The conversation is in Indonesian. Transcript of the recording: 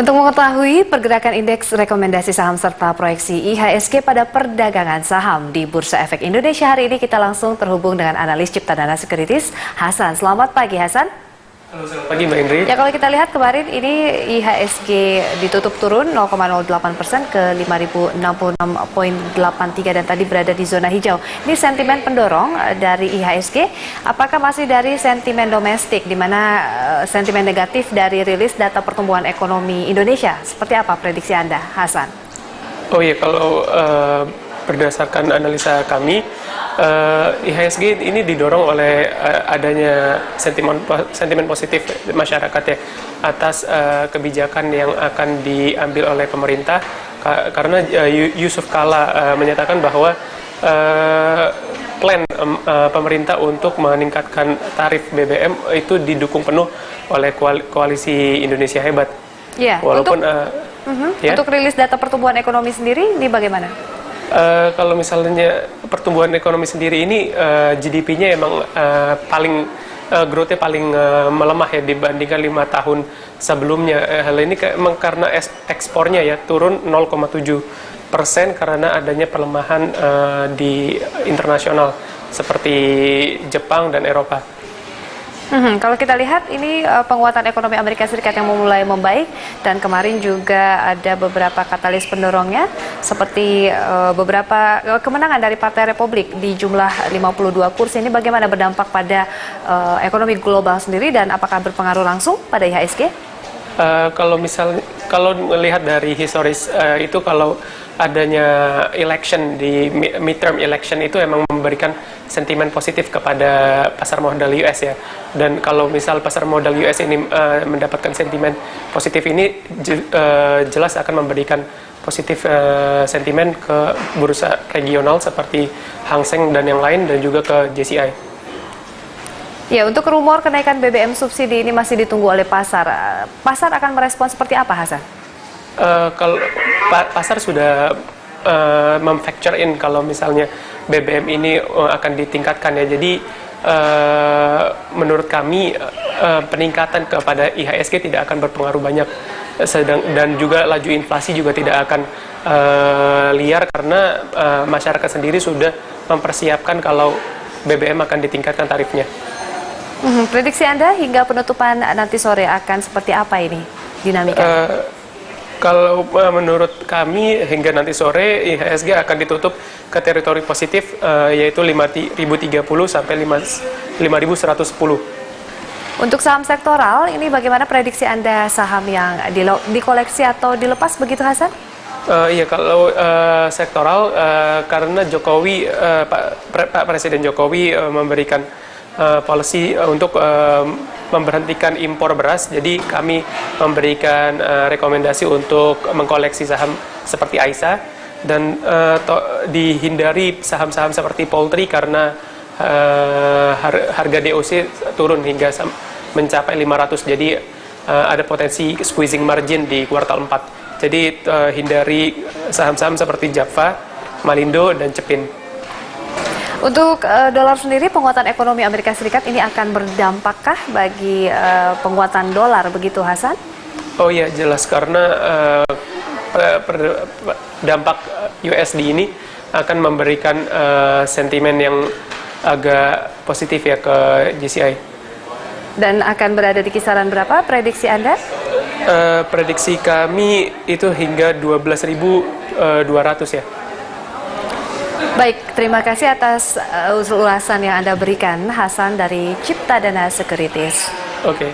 Untuk mengetahui pergerakan indeks rekomendasi saham serta proyeksi IHSG pada perdagangan saham di Bursa Efek Indonesia hari ini, kita langsung terhubung dengan analis Ciptadana Sekuritis, Hasan. Selamat pagi, Hasan. Halo, selamat pagi Mbak Indri. Ya, kalau kita lihat kemarin ini IHSG ditutup turun 0,08% ke 5.066,83 dan tadi berada di zona hijau. Ini sentimen pendorong dari IHSG. Apakah masih dari sentimen domestik, di mana sentimen negatif dari rilis data pertumbuhan ekonomi Indonesia? Seperti apa prediksi Anda, Hasan? Oh iya, kalau berdasarkan analisa kami, IHSG ini didorong oleh adanya sentimen positif masyarakat ya atas kebijakan yang akan diambil oleh pemerintah, karena Yusuf Kala menyatakan bahwa plan pemerintah untuk meningkatkan tarif BBM itu didukung penuh oleh koalisi Indonesia Hebat. Ya, walaupun untuk rilis data pertumbuhan ekonomi sendiri ini bagaimana? Kalau misalnya pertumbuhan ekonomi sendiri ini GDP-nya emang growth-nya paling melemah ya dibandingkan 5 tahun sebelumnya. Hal ini emang karena ekspornya ya turun 0,7% karena adanya pelemahan di internasional seperti Jepang dan Eropa. Kalau kita lihat ini penguatan ekonomi Amerika Serikat yang mulai membaik, dan kemarin juga ada beberapa katalis pendorongnya seperti beberapa kemenangan dari Partai Republik di jumlah 52 kursi. Ini bagaimana berdampak pada ekonomi global sendiri dan apakah berpengaruh langsung pada IHSG? Kalau melihat dari historis itu, kalau adanya election di midterm election itu emang memberikan sentimen positif kepada pasar modal US ya. Dan kalau misal pasar modal US ini mendapatkan sentimen positif ini, jelas akan memberikan positif sentimen ke bursa regional seperti Hang Seng dan yang lain, dan juga ke JCI. Ya, untuk rumor kenaikan BBM subsidi ini masih ditunggu oleh pasar. Pasar akan merespon seperti apa, Hasan? Kalau pasar sudah memfactor in kalau misalnya BBM ini akan ditingkatkan ya. Jadi menurut kami peningkatan kepada IHSG tidak akan berpengaruh banyak, dan juga laju inflasi juga tidak akan liar karena masyarakat sendiri sudah mempersiapkan kalau BBM akan ditingkatkan tarifnya. Prediksi Anda hingga penutupan nanti sore akan seperti apa ini dinamika? Kalau menurut kami hingga nanti sore IHSG akan ditutup ke teritori positif, yaitu 5.030 sampai 5.110. Untuk saham sektoral ini bagaimana prediksi Anda, saham yang dikoleksi atau dilepas begitu, Hasan? Iya, kalau sektoral karena Jokowi, Pak Presiden Jokowi memberikan policy untuk memberhentikan impor beras, jadi kami memberikan rekomendasi untuk mengkoleksi saham seperti Aisyah, dan dihindari saham-saham seperti poultry karena harga DOC turun hingga mencapai 500, jadi ada potensi squeezing margin di kuartal 4. Jadi hindari saham-saham seperti Java, Malindo, dan Cepin. Untuk dolar sendiri, penguatan ekonomi Amerika Serikat ini akan berdampakkah bagi penguatan dolar begitu, Hasan? Oh iya, jelas, karena dampak USD ini akan memberikan sentimen yang agak positif ya ke JCI. Dan akan berada di kisaran berapa prediksi Anda? Prediksi kami itu hingga 12.200 ya. Baik, terima kasih atas ulasan yang Anda berikan, Hasan dari Ciptadana Sekuritis. Oke.